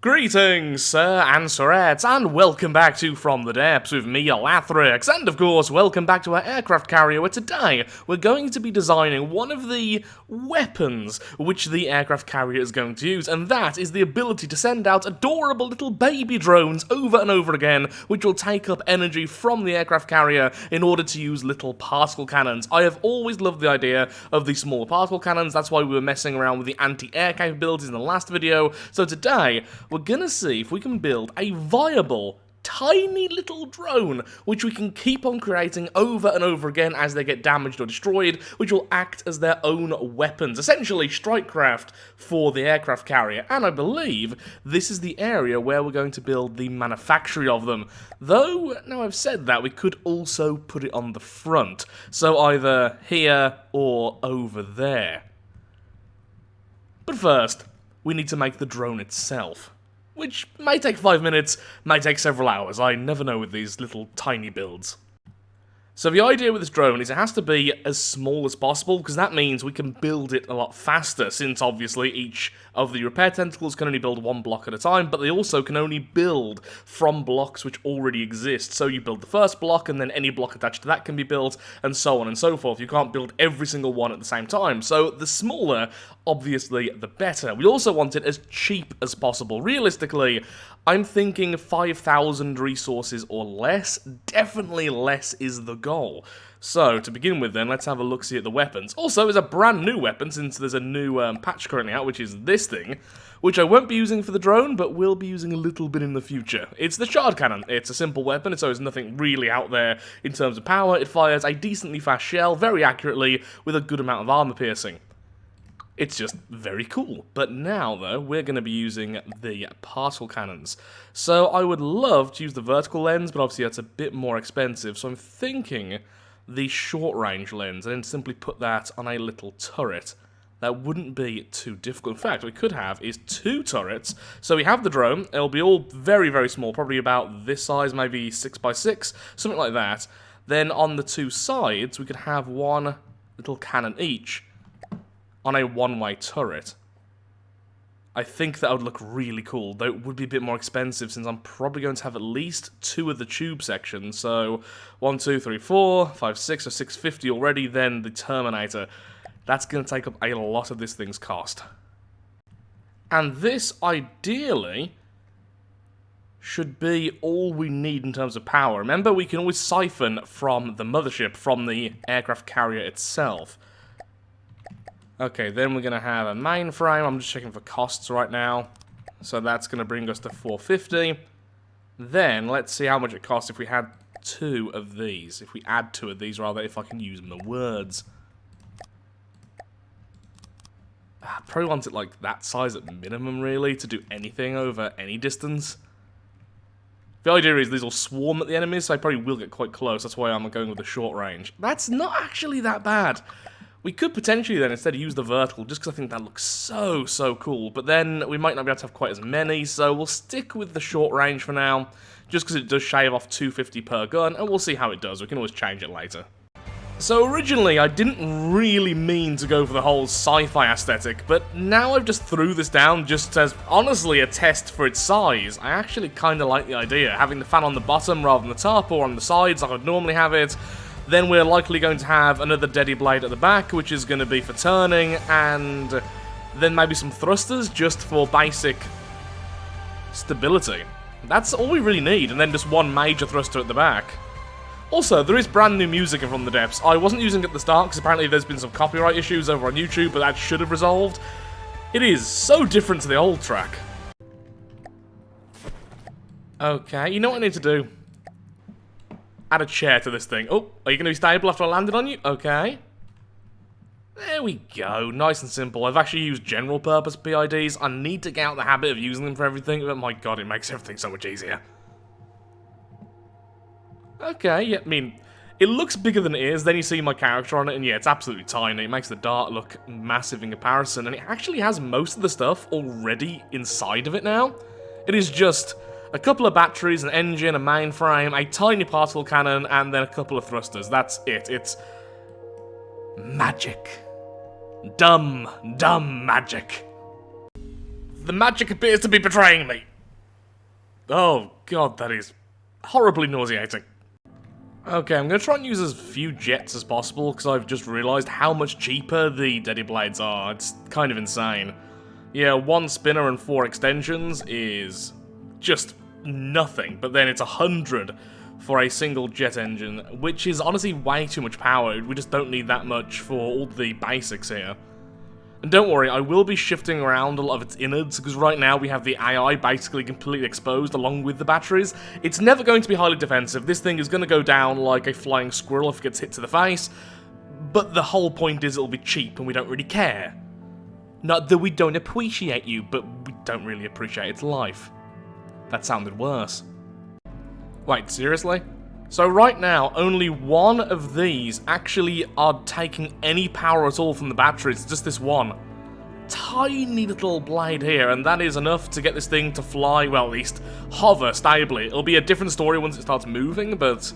Greetings, sir and sirettes, and welcome back to From the Depths with me, Lathrix, and of course, welcome back to our aircraft carrier, where today we're going to be designing one of the weapons which the aircraft carrier is going to use, and that is the ability to send out adorable little baby drones over and over again, which will take up energy from the aircraft carrier in order to use little particle cannons. I have always loved the idea of these smaller particle cannons. That's why we were messing around with the anti-air capabilities in the last video, so today we're gonna see if we can build a viable, tiny little drone, which we can keep on creating over and over again as they get damaged or destroyed, which will act as their own weapons, essentially strikecraft for the aircraft carrier. And I believe this is the area where we're going to build the manufacturing of them. Though, now I've said that, we could also put it on the front, so either here or over there. But first, we need to make the drone itself. Which may take 5 minutes, may take several hours, I never know with these little tiny builds. So the idea with this drone is it has to be as small as possible, because that means we can build it a lot faster, since obviously each of the repair tentacles can only build one block at a time, but they also can only build from blocks which already exist. So you build the first block, and then any block attached to that can be built, and so on and so forth. You can't build every single one at the same time, so the smaller, obviously, the better. We also want it as cheap as possible. Realistically, I'm thinking 5,000 resources or less. Definitely less is the goal. So, to begin with then, let's have a look-see at the weapons. Also, there's a brand new weapon, since there's a new patch currently out, which is this thing, which I won't be using for the drone, but will be using a little bit in the future. It's the shard cannon. It's a simple weapon, so there's nothing really out there in terms of power. It fires a decently fast shell, very accurately, with a good amount of armor piercing. It's just very cool. But now, though, we're going to be using the particle cannons. So I would love to use the vertical lens, but obviously that's a bit more expensive. So I'm thinking the short-range lens, and then simply put that on a little turret. That wouldn't be too difficult. In fact, what we could have is 2 turrets. So we have the drone. It'll be all very, very small, probably about this size, maybe 6x6, something like that. Then on the 2 sides, we could have one little cannon each on a one-way turret. I think that would look really cool, though it would be a bit more expensive since I'm probably going to have at least 2 of the tube sections. So 1, 2, 3, 4, 5, 6, or 650 already, then the Terminator. That's going to take up a lot of this thing's cost. And this, ideally, should be all we need in terms of power. Remember, we can always siphon from the mothership, from the aircraft carrier itself. Okay, then we're going to have a mainframe. I'm just checking for costs right now. So that's going to bring us to 450. Then, let's see how much it costs if we had 2 of these. If we add 2 of these, rather, if I can use my words. I probably want it like that size at minimum, really, to do anything over any distance. The idea is these will swarm at the enemies, so I probably will get quite close. That's why I'm going with the short range. That's not actually that bad. We could potentially then instead use the vertical, just because I think that looks so, so cool. But then we might not be able to have quite as many, so we'll stick with the short range for now, just because it does shave off 250 per gun, and we'll see how it does. We can always change it later. So originally, I didn't really mean to go for the whole sci-fi aesthetic, but now I've just threw this down just as, honestly, a test for its size. I actually kind of like the idea, having the fan on the bottom rather than the top, or on the sides like I'd normally have it. Then we're likely going to have another Deady blade at the back, which is going to be for turning, and then maybe some thrusters just for basic stability. That's all we really need, and then just one major thruster at the back. Also, there is brand new music in From the Depths. I wasn't using it at the start, because apparently there's been some copyright issues over on YouTube, but that should have resolved. It is so different to the old track. Okay, you know what I need to do? Add a chair to this thing. Oh, are you going to be stable after I landed on you? Okay. There we go. Nice and simple. I've actually used general purpose PIDs. I need to get out the habit of using them for everything, but my god, it makes everything so much easier. Okay, yeah, I mean, it looks bigger than it is. Then you see my character on it, and yeah, it's absolutely tiny. It makes the dart look massive in comparison, and it actually has most of the stuff already inside of it now. It is just a couple of batteries, an engine, a mainframe, a tiny particle cannon, and then a couple of thrusters. That's it. It's magic. Dumb, dumb magic. The magic appears to be betraying me. Oh god, that is horribly nauseating. Okay, I'm going to try and use as few jets as possible, because I've just realised how much cheaper the Deadly Blades are. It's kind of insane. Yeah, 1 spinner and 4 extensions is just nothing, but then it's 100 for a single jet engine, which is honestly way too much power. We just don't need that much for all the basics here. And don't worry, I will be shifting around a lot of its innards, because right now we have the AI basically completely exposed along with the batteries. It's never going to be highly defensive. This thing is going to go down like a flying squirrel if it gets hit to the face, but the whole point is it'll be cheap and we don't really care. Not that we don't appreciate you, but we don't really appreciate its life. That sounded worse. Wait, seriously? So right now, only 1 of these actually are taking any power at all from the batteries. It's just this one tiny little blade here, and that is enough to get this thing to fly, well, at least hover stably. It'll be a different story once it starts moving, but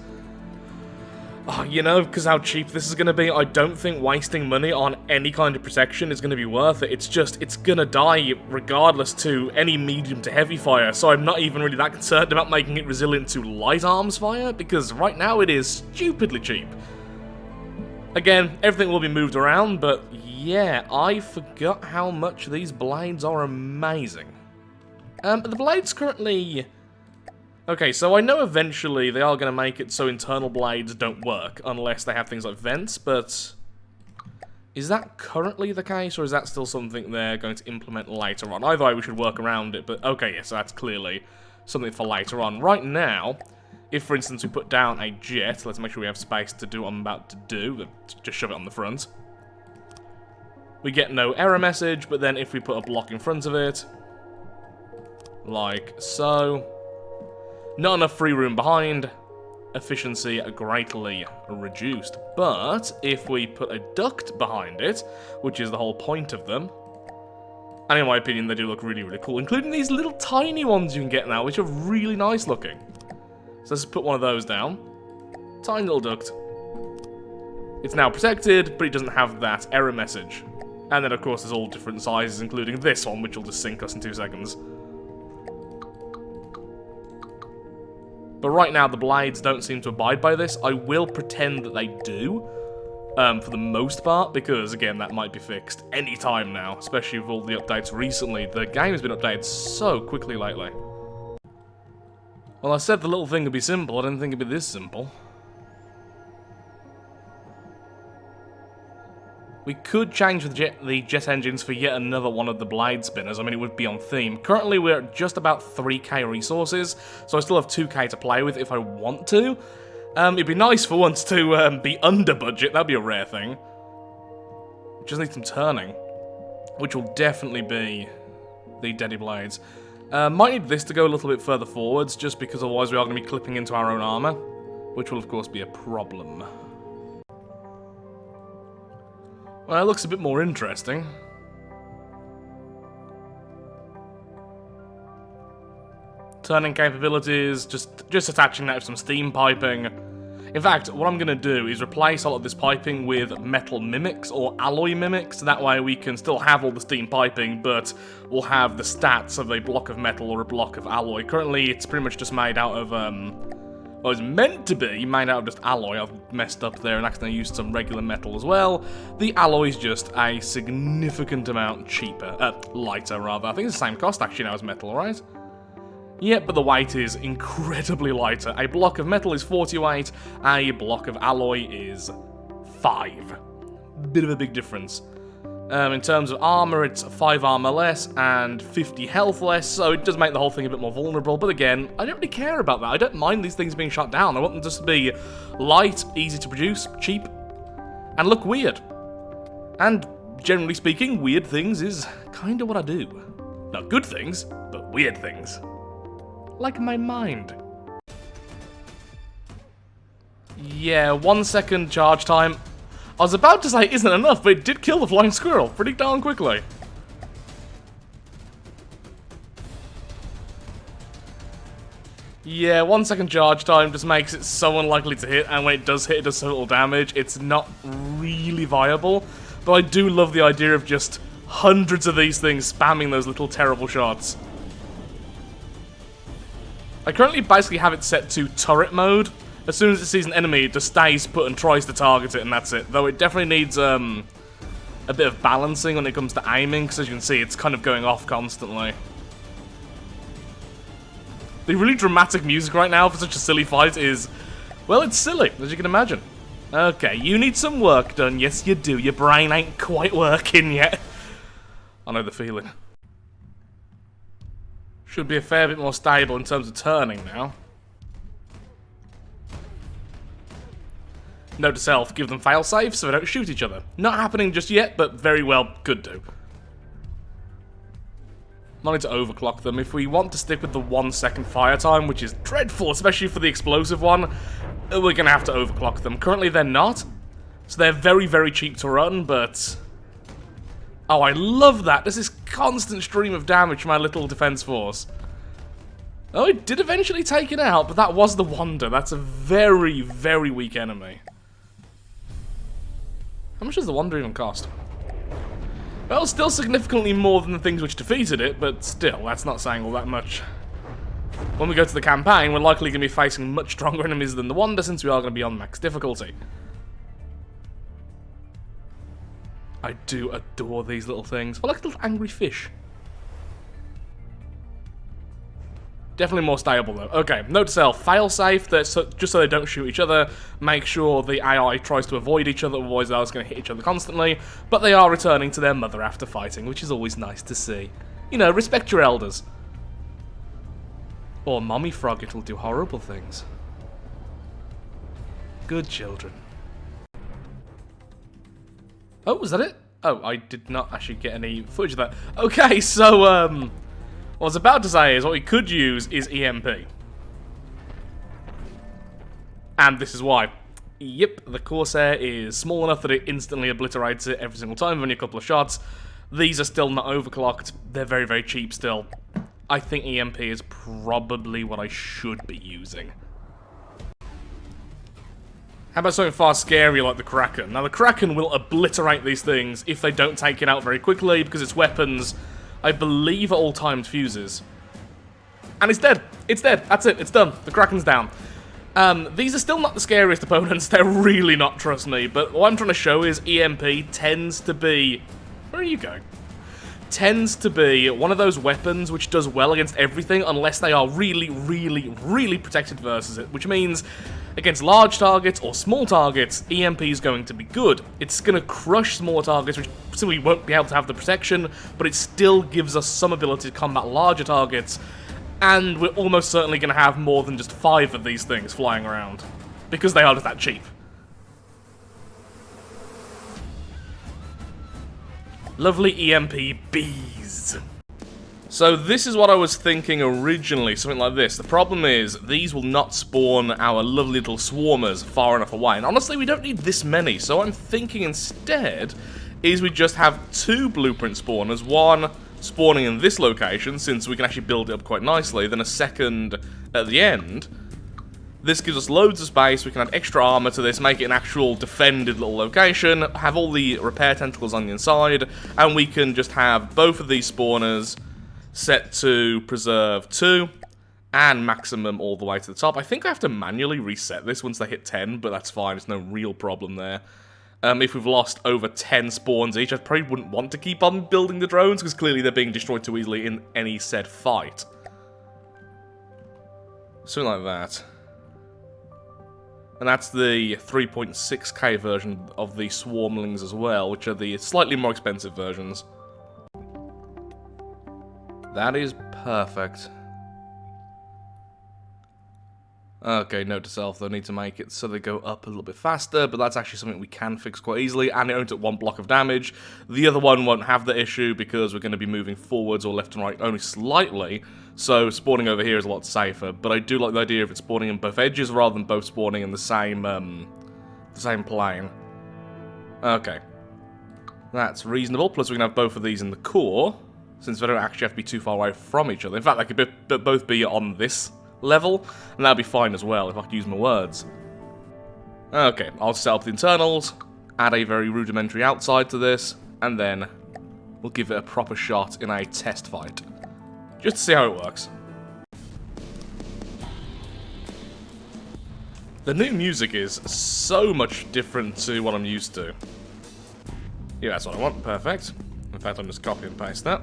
oh, you know, because how cheap this is going to be, I don't think wasting money on any kind of protection is going to be worth it. It's just, it's going to die regardless to any medium to heavy fire, so I'm not even really that concerned about making it resilient to light arms fire, because right now it is stupidly cheap. Again, everything will be moved around, but yeah, I forgot how much these blades are amazing. But the blades currently... Okay, so I know eventually they are going to make it so internal blades don't work, unless they have things like vents, but is that currently the case, or is that still something they're going to implement later on? Either way, we should work around it, but okay, yeah, so that's clearly something for later on. Right now, if, for instance, we put down a jet, let's make sure we have space to do what I'm about to do, just shove it on the front. We get no error message, but then if we put a block in front of it, like so... Not enough free room behind, efficiency greatly reduced. But if we put a duct behind it, which is the whole point of them, and in my opinion they do look really, really cool, including these little tiny ones you can get now, which are really nice looking. So let's put one of those down. Tiny little duct. It's now protected, but it doesn't have that error message. And then of course there's all different sizes, including this one, which will just sink us in 2 seconds. But right now, the blades don't seem to abide by this. I will pretend that they do, for the most part, because, again, that might be fixed any time now, especially with all the updates recently. The game has been updated so quickly lately. Well, I said the little thing would be simple. I didn't think it'd be this simple. We could change the jet engines for yet another one of the blade spinners. I mean, it would be on theme. Currently, we're at just about 3k resources, so I still have 2k to play with if I want to. It'd be nice for once to be under budget. That'd be a rare thing. Just need some turning, which will definitely be the Deadly Blades. Might need this to go a little bit further forwards, just because otherwise we are going to be clipping into our own armor, which will, of course, be a problem. Well, it looks a bit more interesting. Turning capabilities, just attaching that with some steam piping. In fact, what I'm going to do is replace all of this piping with metal mimics or alloy mimics. That way we can still have all the steam piping, but we'll have the stats of a block of metal or a block of alloy. Currently, it's pretty much just made out of, well, it's meant to be made out of just alloy. I've messed up there and accidentally used some regular metal as well. The alloy's just a significant amount cheaper, lighter rather. I think it's the same cost actually now as metal, right? Yeah, but the weight is incredibly lighter. A block of metal is 40 weight, a block of alloy is 5. Bit of a big difference. In terms of armor, it's 5 armor less and 50 health less, so it does make the whole thing a bit more vulnerable. But again, I don't really care about that. I don't mind these things being shot down. I want them just to be light, easy to produce, cheap, and look weird. And generally speaking, weird things is kind of what I do. Not good things, but weird things. Like my mind. Yeah, 1 second charge time. I was about to say it isn't enough, but it did kill the flying squirrel pretty darn quickly. Yeah, 1 second charge time just makes it so unlikely to hit, and when it does hit, it does so little damage. It's not really viable, but I do love the idea of just hundreds of these things spamming those little terrible shots. I currently basically have it set to turret mode. As soon as it sees an enemy, it just stays put and tries to target it, and that's it. Though it definitely needs a bit of balancing when it comes to aiming, because as you can see, it's kind of going off constantly. The really dramatic music right now for such a silly fight is, well, it's silly, as you can imagine. Okay, you need some work done. Yes, you do. Your brain ain't quite working yet. I know the feeling. Should be a fair bit more stable in terms of turning now. Note to self, give them failsafe so they don't shoot each other. Not happening just yet, but very well could do. Not need to overclock them. If we want to stick with the 1 second fire time, which is dreadful, especially for the explosive one, we're going to have to overclock them. Currently they're not, so they're very, very cheap to run, but... Oh, I love that. There's this constant stream of damage from our little defense force. Oh, it did eventually take it out, but that was the wonder. That's a very, very weak enemy. How much does the wonder even cost? Well, still significantly more than the things which defeated it, but still, that's not saying all that much. When we go to the campaign, we're likely going to be facing much stronger enemies than the wonder, since we are going to be on max difficulty. I do adore these little things. I like little angry fish. Definitely more stable though. Okay, note to self, failsafe, just so they don't shoot each other. Make sure the AI tries to avoid each other, otherwise they're just going to hit each other constantly. But they are returning to their mother after fighting, which is always nice to see. You know, respect your elders. Or mommy frog, it'll do horrible things. Good children. Oh, was that it? Oh, I did not actually get any footage of that. Okay, so, what I was about to say is what we could use is EMP. And this is why. Yep, the Corsair is small enough that it instantly obliterates it every single time with only a couple of shots. These are still not overclocked. They're very, very cheap still. I think EMP is probably what I should be using. How about something far scarier like the Kraken? Now, the Kraken will obliterate these things if they don't take it out very quickly, because its weapons, I believe, are all timed fuses. And it's dead. It's dead. That's it. It's done. The Kraken's down. These are still not the scariest opponents. They're really not, trust me. But what I'm trying to show is EMP tends to be... Where are you going? Tends to be one of those weapons which does well against everything unless they are really, really, really protected versus it. Which means against large targets or small targets, EMP is going to be good. It's going to crush small targets, which simply won't be able to have the protection, but it still gives us some ability to combat larger targets. And we're almost certainly going to have more than just 5 of these things flying around, because they are just that cheap. Lovely EMP bees. So this is what I was thinking originally, something like this. The problem is, these will not spawn our lovely little swarmers far enough away. And honestly, we don't need this many, so I'm thinking instead is we just have 2 blueprint spawners, one spawning in this location, since we can actually build it up quite nicely, then a second at the end. This gives us loads of space, we can add extra armor to this, make it an actual defended little location, have all the repair tentacles on the inside, and we can just have both of these spawners set to preserve 2, and maximum all the way to the top. I think I have to manually reset this once they hit 10, but that's fine, there's no real problem there. If we've lost over 10 spawns each, I probably wouldn't want to keep on building the drones, because clearly they're being destroyed too easily in any said fight. Something like that. And that's the 3.6k version of the Swarmlings as well, which are the slightly more expensive versions. That is perfect. Okay, note to self, they'll need to make it so they go up a little bit faster, but that's actually something we can fix quite easily, and it only took 1 block of damage. The other one won't have the issue because we're going to be moving forwards or left and right only slightly, so spawning over here is a lot safer, but I do like the idea of it spawning in both edges rather than both spawning in the same plane. Okay. That's reasonable, plus we can have both of these in the core, since they don't actually have to be too far away from each other. In fact, they could both be on this level, and that'll be fine as well, if I could use my words. Okay, I'll set up the internals, add a very rudimentary outside to this, and then we'll give it a proper shot in a test fight. Just to see how it works. The new music is so much different to what I'm used to. Yeah, that's what I want. Perfect. In fact, I'm just copy and paste that.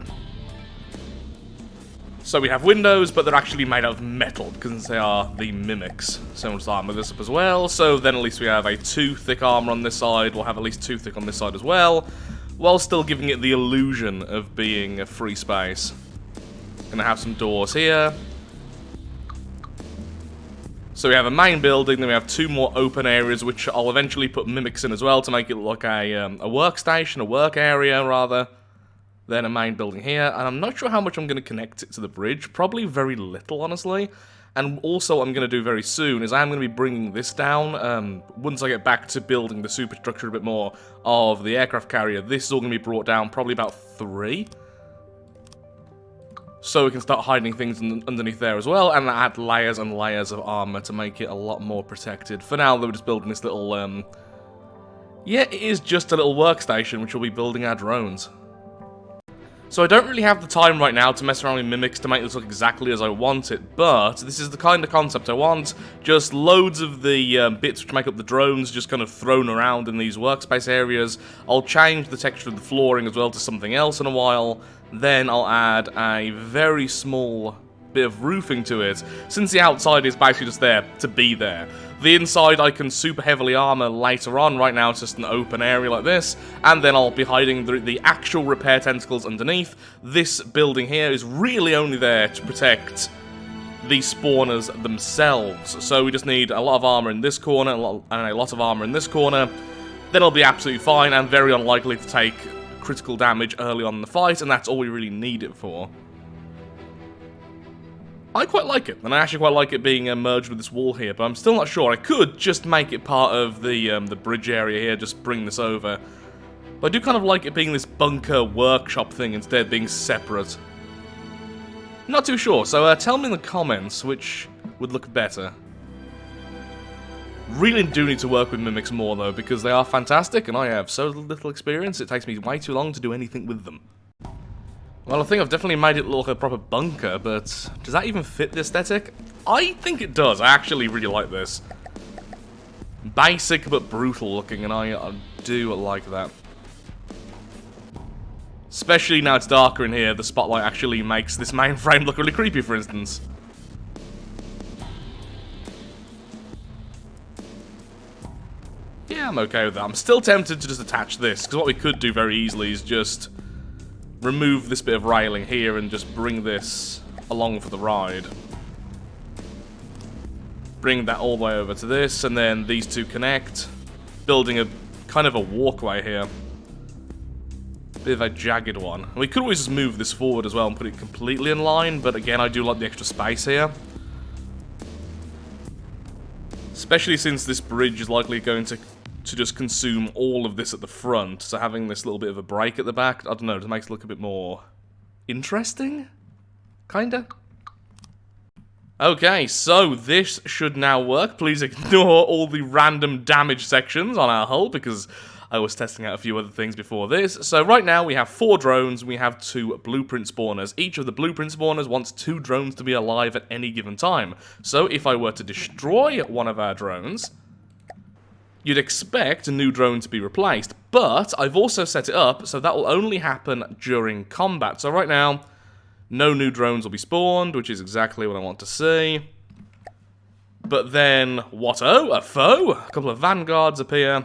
So we have windows, but they're actually made out of metal, because they are the mimics. So we'll just armor this up as well. So then at least we have a 2 thick armor on this side. We'll have at least 2 thick on this side as well, while still giving it the illusion of being a free space. Gonna have some doors here. So we have a main building, then we have 2 more open areas, which I'll eventually put mimics in as well to make it look like a workstation, a work area, rather. Then a main building here, and I'm not sure how much I'm going to connect it to the bridge. Probably very little, honestly. And also what I'm going to do very soon is I'm going to be bringing this down. Once I get back to building the superstructure a bit more of the aircraft carrier, this is all going to be brought down probably about 3. So we can start hiding things underneath there as well, and add layers and layers of armor to make it a lot more protected. For now, though, we're just building this little, yeah, it is just a little workstation, which will be building our drones. So I don't really have the time right now to mess around with mimics to make this look exactly as I want it, but this is the kind of concept I want. Just loads of the bits which make up the drones just kind of thrown around in these workspace areas. I'll change the texture of the flooring as well to something else in a while. Then I'll add a very small bit of roofing to it, since the outside is basically just there to be there. The inside I can super heavily armor later on. Right now it's just an open area like this, and then I'll be hiding the actual repair tentacles underneath. This building here is really only there to protect the spawners themselves, so we just need a lot of armor in this corner and a lot of armor in this corner. Then it'll be absolutely fine and very unlikely to take critical damage early on in the fight, and that's all we really need it for. I quite like it, and I actually quite like it being merged with this wall here, but I'm still not sure. I could just make it part of the bridge area here, just bring this over. But I do kind of like it being this bunker workshop thing instead, being separate. Not too sure, so tell me in the comments which would look better. Really do need to work with mimics more though, because they are fantastic, and I have so little experience, it takes me way too long to do anything with them. Well, I think I've definitely made it look like a proper bunker, but does that even fit the aesthetic? I think it does. I actually really like this. Basic but brutal looking, and I do like that. Especially now it's darker in here, the spotlight actually makes this mainframe look really creepy, for instance. Yeah, I'm okay with that. I'm still tempted to just attach this, because what we could do very easily is just remove this bit of railing here and just bring this along for the ride. Bring that all the way over to this, and then these two connect, building a kind of a walkway here. Bit of a jagged one. We could always just move this forward as well and put it completely in line, but again, I do like the extra space here. Especially since this bridge is likely going to just consume all of this at the front, so having this little bit of a break at the back, I don't know, just makes it look a bit more interesting? Kinda? Okay, so this should now work. Please ignore all the random damage sections on our hull, because I was testing out a few other things before this. So right now we have 4 drones, we have 2 blueprint spawners. Each of the blueprint spawners wants 2 drones to be alive at any given time. So if I were to destroy one of our drones, you'd expect a new drone to be replaced, but I've also set it up so that will only happen during combat. So right now, no new drones will be spawned, which is exactly what I want to see. But then, what-oh, a foe? A couple of vanguards appear.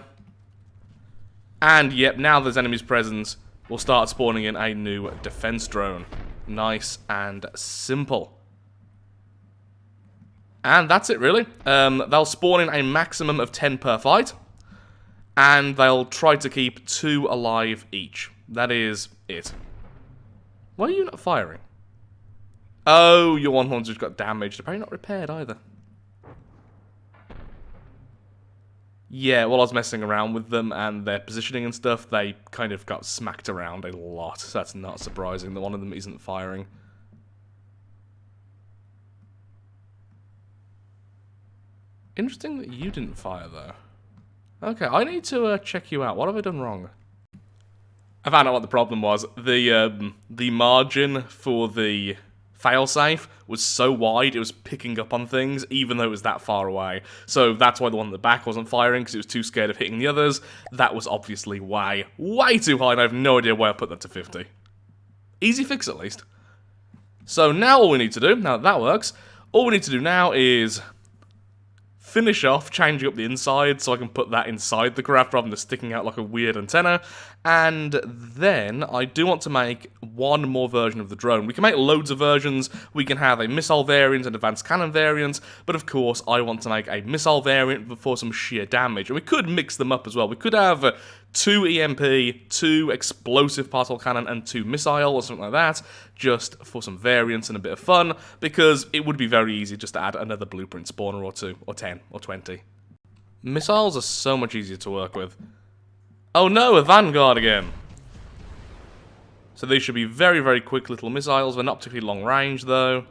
And yep, now there's enemies present, we'll start spawning in a new defense drone. Nice and simple. And that's it, really. They'll spawn in a maximum of 10 per fight, and they'll try to keep 2 alive each. That is it. Why are you not firing? Oh, your one horns just got damaged. Apparently not repaired either. Yeah, while I was messing around with them and their positioning and stuff, they kind of got smacked around a lot. So that's not surprising that one of them isn't firing. Interesting that you didn't fire, though. Okay, I need to check you out. What have I done wrong? I found out what the problem was. The margin for the failsafe was so wide it was picking up on things even though it was that far away. So that's why the one at the back wasn't firing, because it was too scared of hitting the others. That was obviously way too high, and I have no idea why I put that to 50. Easy fix at least. So now all we need to do, now that works, all we need to do now is finish off changing up the inside so I can put that inside the craft rather than just sticking out like a weird antenna. And then I do want to make one more version of the drone. We can make loads of versions. We can have a missile variant and advanced cannon variant, but of course I want to make a missile variant for some sheer damage. And we could mix them up as well. We could have 2 EMP, 2 explosive particle cannon, and 2 missile or something like that, just for some variance and a bit of fun, because it would be very easy just to add another blueprint spawner or 2, or 10, or 20. Missiles are so much easier to work with. Oh no, a Vanguard again! So these should be very quick little missiles. They're not particularly long range though.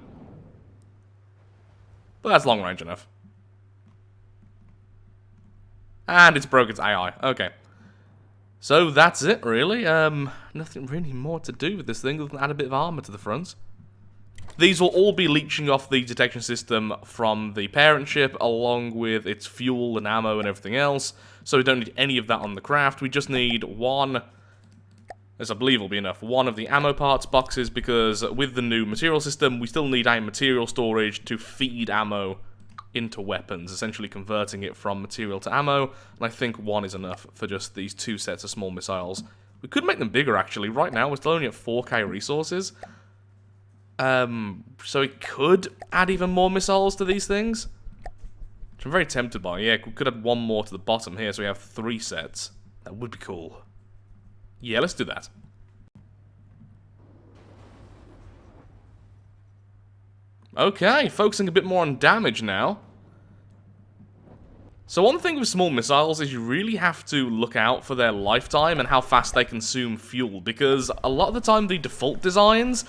But that's long range enough. And it's broke its AI. Okay. So that's it, really. Nothing really more to do with this thing other than add a bit of armor to the front. These will all be leeching off the detection system from the parent ship, along with its fuel and ammo and everything else. So we don't need any of that on the craft. We just need one, as I believe will be enough, one of the ammo parts boxes, because with the new material system, we still need a material storage to feed ammo into weapons, essentially converting it from material to ammo, and I think one is enough for just these 2 sets of small missiles. We could make them bigger, actually. Right now, we're still only at 4k resources. So we could add even more missiles to these things, which I'm very tempted by. Yeah, we could add one more to the bottom here, so we have 3 sets. That would be cool. Yeah, let's do that. Okay, focusing a bit more on damage now. So one thing with small missiles is you really have to look out for their lifetime and how fast they consume fuel, because a lot of the time the default designs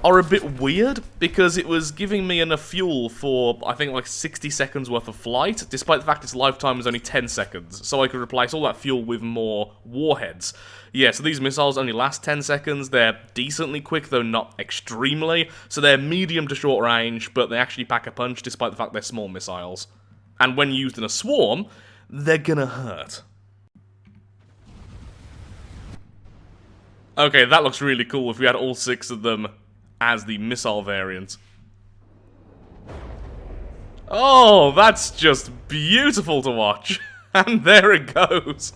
are a bit weird, because it was giving me enough fuel for, I think, like 60 seconds worth of flight, despite the fact its lifetime was only 10 seconds, so I could replace all that fuel with more warheads. Yeah, so these missiles only last 10 seconds, they're decently quick, though not extremely, so they're medium to short range, but they actually pack a punch despite the fact they're small missiles. And when used in a swarm, they're gonna hurt. Okay, that looks really cool if we had all 6 of them as the missile variant. Oh, that's just beautiful to watch. And there it goes.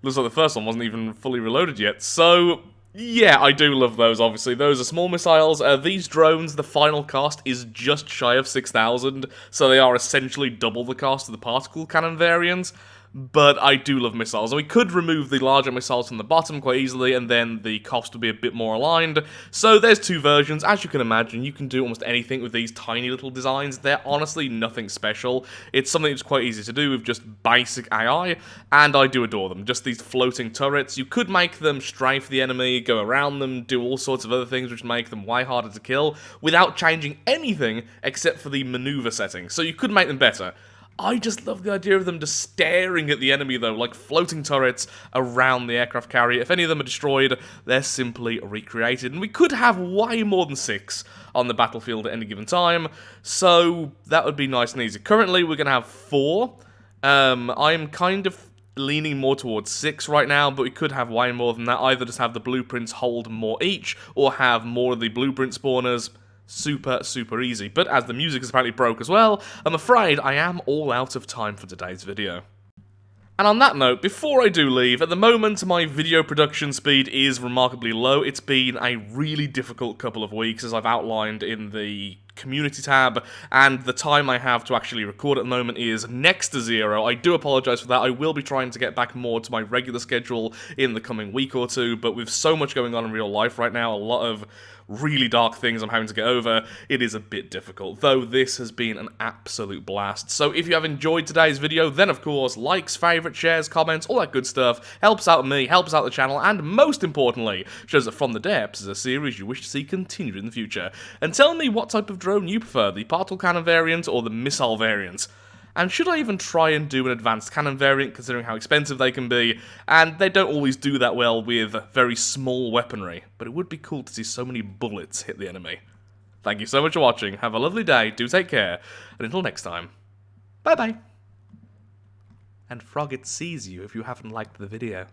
Looks like the first one wasn't even fully reloaded yet. So, yeah, I do love those, obviously. Those are small missiles. These drones, the final cost is just shy of 6,000, so they are essentially double the cost of the particle cannon variant. But I do love missiles. We could remove the larger missiles from the bottom quite easily, and then the cost would be a bit more aligned. So there's 2 versions. As you can imagine, you can do almost anything with these tiny little designs. They're honestly nothing special. It's something that's quite easy to do with just basic AI, and I do adore them. Just these floating turrets. You could make them strafe the enemy, go around them, do all sorts of other things which make them way harder to kill, without changing anything except for the maneuver setting. So you could make them better. I just love the idea of them just staring at the enemy, though, like floating turrets around the aircraft carrier. If any of them are destroyed, they're simply recreated. And we could have way more than 6 on the battlefield at any given time, so that would be nice and easy. Currently, we're going to have 4. I'm kind of leaning more towards 6 right now, but we could have way more than that. Either just have the blueprints hold more each, or have more of the blueprint spawners. Super easy. But as the music is apparently broke as well, I'm afraid I am all out of time for today's video. And on that note, before I do leave, at the moment my video production speed is remarkably low. It's been a really difficult couple of weeks, as I've outlined in the community tab, and the time I have to actually record at the moment is next to 0. I do apologise for that. I will be trying to get back more to my regular schedule in the coming week or 2, but with so much going on in real life right now, a lot of really dark things I'm having to get over, it is a bit difficult, though this has been an absolute blast. So if you have enjoyed today's video, then of course, likes, favourites, shares, comments, all that good stuff, helps out me, helps out the channel, and most importantly, shows that From the Depths is a series you wish to see continued in the future. And tell me what type of drone you prefer, the particle cannon variant or the missile variant. And should I even try and do an advanced cannon variant, considering how expensive they can be, and they don't always do that well with very small weaponry, but it would be cool to see so many bullets hit the enemy. Thank you so much for watching, have a lovely day, do take care, and until next time, bye bye. And Frog, it sees you if you haven't liked the video.